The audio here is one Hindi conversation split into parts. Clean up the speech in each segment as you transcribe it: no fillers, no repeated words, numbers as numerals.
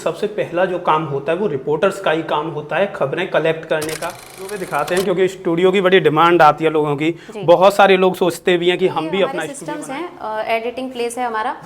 सबसे पहला जो काम होता है वो रिपोर्टर्स का ही काम होता है, खबरें कलेक्ट करने का। जो दिखाते हैं क्योंकि स्टूडियो की बड़ी डिमांड आती है लोगों की। बहुत सारे लोग सोचते भी हैं कि हम भी अपना सिस्टम्स हैं, एडिटिंग प्लेस है हमारा।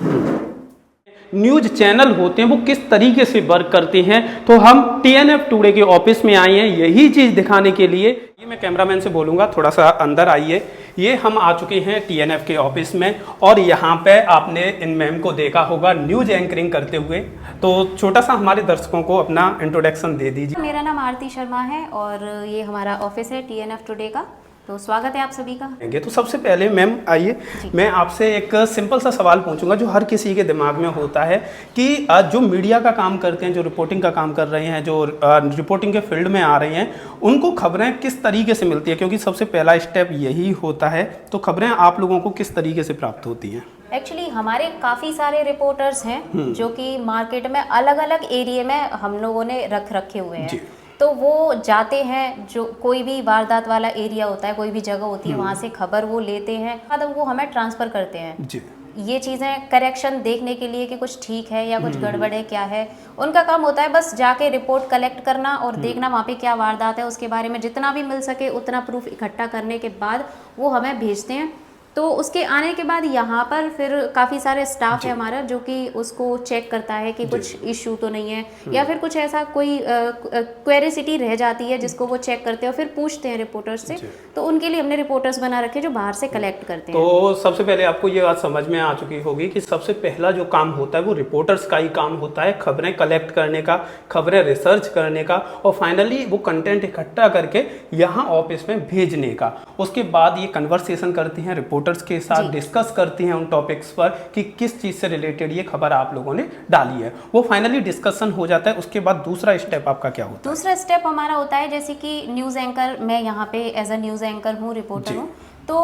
न्यूज चैनल होते हैं वो किस तरीके से वर्क करते हैं, तो हम TNF टुडे के ऑफिस में आए हैं यही चीज दिखाने के लिए। ये मैं कैमरामैन से बोलूंगा थोड़ा सा अंदर आइए। ये हम आ चुके हैं TNF के ऑफिस में और यहाँ पे आपने इन मैम को देखा होगा न्यूज एंकरिंग करते हुए। तो छोटा सा हमारे दर्शकों को अपना इंट्रोडक्शन दे दीजिए। मेरा नाम आरती शर्मा है और ये हमारा ऑफिस है TNF टुडे का। तो स्वागत है आप सभी का। तो सबसे पहले मैम आइए, मैं आपसे एक सिंपल सा सवाल पूछूंगा जो हर किसी के दिमाग में होता है कि जो मीडिया का काम करते हैं, जो रिपोर्टिंग का काम कर रहे हैं, जो रिपोर्टिंग के फील्ड में आ रहे हैं, उनको खबरें किस तरीके से मिलती है? क्योंकि सबसे पहला स्टेप यही होता है। तो खबरें आप लोगों को किस तरीके से प्राप्त होती हैं? एक्चुअली हमारे काफ़ी सारे रिपोर्टर्स हैं जो कि मार्केट में अलग अलग एरिया में हम लोगों ने रखे हुए हैं। तो वो जाते हैं, जो कोई भी वारदात वाला एरिया होता है, कोई भी जगह होती है, वहाँ से खबर वो लेते हैं, बाद वो हमें ट्रांसफ़र करते हैं। ये चीज़ें करेक्शन देखने के लिए कि कुछ ठीक है या कुछ गड़बड़ है, क्या है। उनका काम होता है बस जाके रिपोर्ट कलेक्ट करना और देखना वहाँ पे क्या वारदात है, उसके बारे में जितना भी मिल सके उतना प्रूफ इकट्ठा करने के बाद वो हमें भेजते हैं। तो उसके आने के बाद यहाँ पर फिर काफ़ी सारे स्टाफ है हमारा जो कि उसको चेक करता है कि कुछ इशू तो नहीं है या फिर कुछ ऐसा कोई क्वेरिसिटी रह जाती है जिसको वो चेक करते हैं और फिर पूछते हैं रिपोर्टर्स से। तो उनके लिए हमने रिपोर्टर्स बना रखे जो बाहर से कलेक्ट करते हैं। तो सबसे पहले आपको ये बात समझ में आ चुकी होगी कि सबसे पहला जो काम होता है वो रिपोर्टर्स का ही काम होता है, खबरें कलेक्ट करने का, खबरें रिसर्च करने का और फाइनली वो कंटेंट इकट्ठा करके यहाँ ऑफिस में भेजने का। उसके बाद ये कन्वर्सेशन करती हैं रिपोर्टर्स के साथ, डिस्कस करती हैं उन टॉपिक्स पर कि किस चीज से रिलेटेड ये खबर आप लोगों ने डाली है। वो फाइनली डिस्कशन हो जाता है। उसके बाद दूसरा स्टेप आपका क्या होता है? दूसरा स्टेप हमारा होता है जैसे कि न्यूज़ एंकर, मैं यहाँ पे एज अ न्यूज़ एंकर हूँ, रिपोर्टर हूँ। तो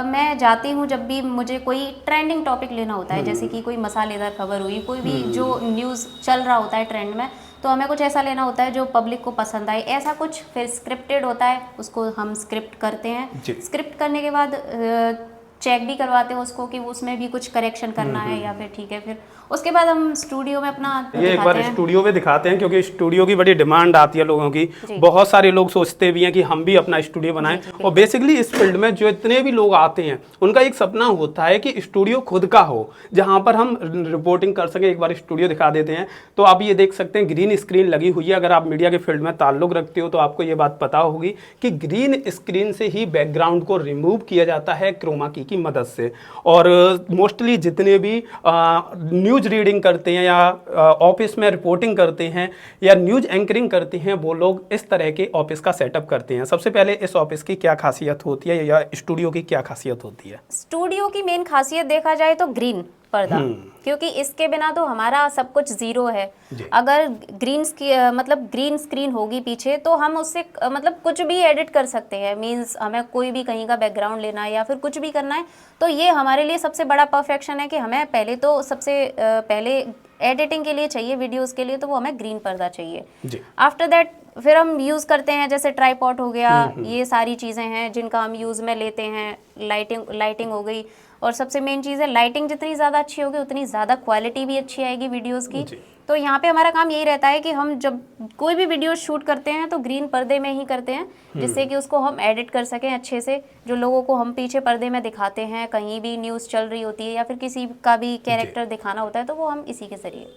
मैं जाती हूँ जब भी मुझे कोई ट्रेंडिंग टॉपिक लेना होता है, जैसे कि कोई मसालेदार खबर हुई, कोई भी जो न्यूज़ चल रहा होता है ट्रेंड में, तो हमें कुछ ऐसा लेना होता है जो पब्लिक को पसंद आए, ऐसा कुछ। फिर स्क्रिप्टेड होता है, उसको हम स्क्रिप्ट करते हैं। स्क्रिप्ट करने के बाद चेक भी करवाते हैं उसको कि उसमें भी कुछ करेक्शन करना है या फिर ठीक है। फिर उसके बाद हम स्टूडियो में अपना ये एक बार स्टूडियो में दिखाते हैं क्योंकि स्टूडियो की बड़ी डिमांड आती है लोगों की। बहुत सारे लोग सोचते भी हैं कि हम भी अपना स्टूडियो बनाएं और बेसिकली इस फील्ड में जो इतने भी लोग आते हैं उनका एक सपना होता है कि स्टूडियो खुद का हो जहां पर हम रिपोर्टिंग कर सके। एक बार स्टूडियो दिखा देते हैं। तो आप ये देख सकते हैं ग्रीन स्क्रीन लगी हुई है। अगर आप मीडिया के फील्ड में ताल्लुक रखते हो तो आपको ये बात पता होगी कि ग्रीन स्क्रीन से ही बैकग्राउंड को रिमूव किया जाता है क्रोमा की मदद से। और मोस्टली जितने भी न्यूज रीडिंग करते हैं या ऑफिस में रिपोर्टिंग करते हैं या न्यूज एंकरिंग करते हैं वो लोग इस तरह के ऑफिस का सेटअप करते हैं। सबसे पहले इस ऑफिस की क्या खासियत होती है या स्टूडियो की क्या खासियत होती है? स्टूडियो की मेन खासियत देखा जाए तो ग्रीन पर्दा, क्योंकि इसके बिना तो हमारा सब कुछ जीरो है। अगर ग्रीन स्क्रीन होगी पीछे तो हम उससे मतलब कुछ भी एडिट कर सकते हैं। मींस हमें कोई भी कहीं का बैकग्राउंड लेना है या फिर कुछ भी करना है तो ये हमारे लिए सबसे बड़ा परफेक्शन है कि हमें पहले तो सबसे पहले एडिटिंग के लिए चाहिए, वीडियोस के लिए तो वो हमें ग्रीन पर्दा चाहिए। आफ्टर दैट फिर हम यूज़ करते हैं जैसे ट्राइपॉड हो गया, ये सारी चीज़ें हैं जिनका हम यूज़ में लेते हैं। लाइटिंग हो गई और सबसे मेन चीज़ है लाइटिंग जितनी ज़्यादा अच्छी होगी उतनी ज़्यादा क्वालिटी भी अच्छी आएगी वीडियोस की। तो यहाँ पे हमारा काम यही रहता है कि हम जब कोई भी वीडियो शूट करते हैं तो ग्रीन पर्दे में ही करते हैं जिससे कि उसको हम एडिट कर सकें अच्छे से। जो लोगों को हम पीछे पर्दे में दिखाते हैं, कहीं भी न्यूज़ चल रही होती है या फिर किसी का भी कैरेक्टर दिखाना होता है तो वो हम इसी के जरिए।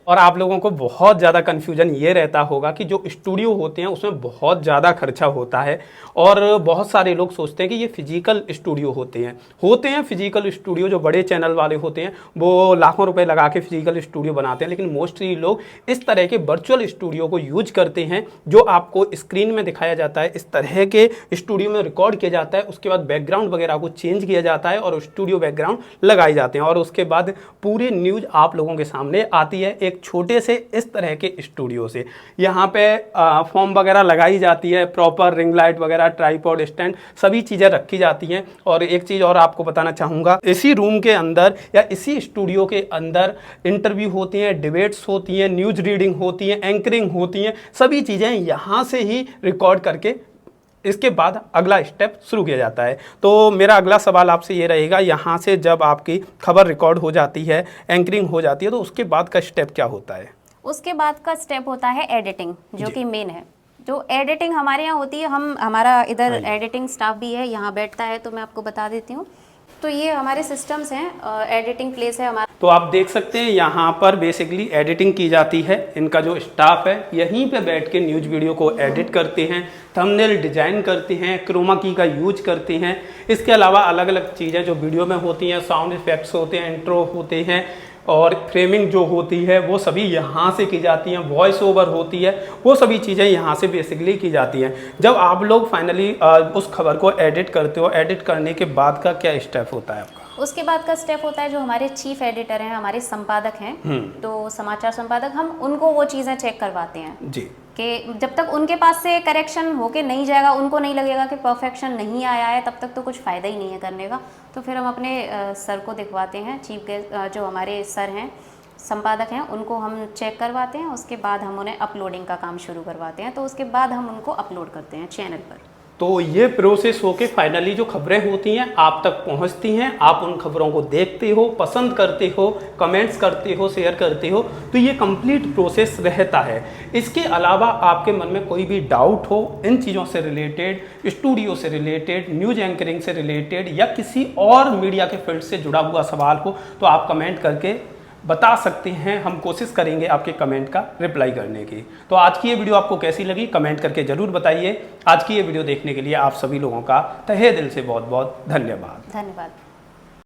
और आप लोगों को बहुत ज़्यादा कन्फ्यूजन ये रहता होगा कि जो स्टूडियो होते हैं उसमें बहुत ज़्यादा खर्चा होता है और बहुत सारे लोग सोचते हैं कि ये फिजिकल स्टूडियो होते हैं फिजिकल स्टूडियो। जो बड़े चैनल वाले होते हैं वो लाखों रुपए लगा के फिजिकल स्टूडियो बनाते हैं, लेकिन मोस्टली लोग इस तरह के वर्चुअल स्टूडियो को यूज करते हैं जो आपको स्क्रीन में दिखाया जाता है। इस तरह के स्टूडियो में रिकॉर्ड किया जाता है, उसके बाद बैकग्राउंड वगैरह को चेंज किया जाता है और स्टूडियो बैकग्राउंड लगाए जाते हैं और उसके बाद पूरी न्यूज आप लोगों के सामने आती है एक छोटे से इस तरह के स्टूडियो से। यहाँ पे फॉर्म वगैरह लगाई जाती है, प्रॉपर रिंग लाइट वगैरह, ट्राइपॉड स्टैंड, सभी चीज़ें रखी जाती हैं। और एक चीज़ और आपको बताना चाहूँगा, इसी रूम के अंदर या इसी स्टूडियो के अंदर इंटरव्यू होती हैं, डिबेट्स होती हैं, न्यूज रीडिंग होती हैं, एंकरिंग होती हैं, सभी चीज़ें यहाँ से ही रिकॉर्ड करके इसके बाद अगला स्टेप शुरू किया जाता है। तो मेरा अगला सवाल आपसे ये रहेगा, यहाँ से जब आपकी खबर रिकॉर्ड हो जाती है, एंकरिंग हो जाती है, तो उसके बाद का स्टेप क्या होता है? उसके बाद का स्टेप होता है एडिटिंग, जो कि मेन है। जो एडिटिंग हमारे यहाँ होती है, हमारा इधर एडिटिंग स्टाफ भी है, यहाँ बैठता है, तो मैं आपको बता देती हूँ। तो ये हमारे सिस्टम्स हैं, एडिटिंग प्लेस है हमारा। तो आप देख सकते हैं यहाँ पर बेसिकली एडिटिंग की जाती है। इनका जो स्टाफ है यहीं पे बैठ के न्यूज़ वीडियो को एडिट करते हैं, थंबनेल डिजाइन करते हैं, क्रोमा की का यूज करते हैं। इसके अलावा अलग अलग चीज़ें जो वीडियो में होती हैं, साउंड इफेक्ट्स होते हैं, इंट्रो होते हैं और फ्रेमिंग जो होती है वो सभी यहाँ से की जाती हैं, वॉइस ओवर होती है, वो सभी चीज़ें यहाँ से बेसिकली की जाती हैं। जब आप लोग फाइनली उस खबर को एडिट करते हो, एडिट करने के बाद का क्या स्टेप होता है आपका? उसके बाद का स्टेप होता है, जो हमारे चीफ एडिटर हैं, हमारे संपादक हैं, तो समाचार संपादक, हम उनको वो चीज़ें चेक करवाते हैं जी, कि जब तक उनके पास से करेक्शन होके नहीं जाएगा, उनको नहीं लगेगा कि परफेक्शन नहीं आया है, तब तक तो कुछ फ़ायदा ही नहीं है करने का। तो फिर हम अपने सर को दिखवाते हैं, चीफ गेस्ट जो हमारे सर हैं, संपादक हैं, उनको हम चेक करवाते हैं। उसके बाद हम उन्हें अपलोडिंग का काम शुरू करवाते हैं, तो उसके बाद हम उनको अपलोड करते हैं चैनल पर। तो ये प्रोसेस होके फाइनली जो खबरें होती हैं आप तक पहुंचती हैं। आप उन खबरों को देखते हो, पसंद करते हो, कमेंट्स करते हो, शेयर करते हो, तो ये कंप्लीट प्रोसेस रहता है। इसके अलावा आपके मन में कोई भी डाउट हो इन चीज़ों से रिलेटेड, स्टूडियो से रिलेटेड, न्यूज एंकरिंग से रिलेटेड या किसी और मीडिया के फील्ड से जुड़ा हुआ सवाल हो, तो आप कमेंट करके बता सकते हैं। हम कोशिश करेंगे आपके कमेंट का रिप्लाई करने की। तो आज की ये वीडियो आपको कैसी लगी कमेंट करके ज़रूर बताइए। आज की ये वीडियो देखने के लिए आप सभी लोगों का तहे दिल से बहुत बहुत धन्यवाद। धन्यवाद।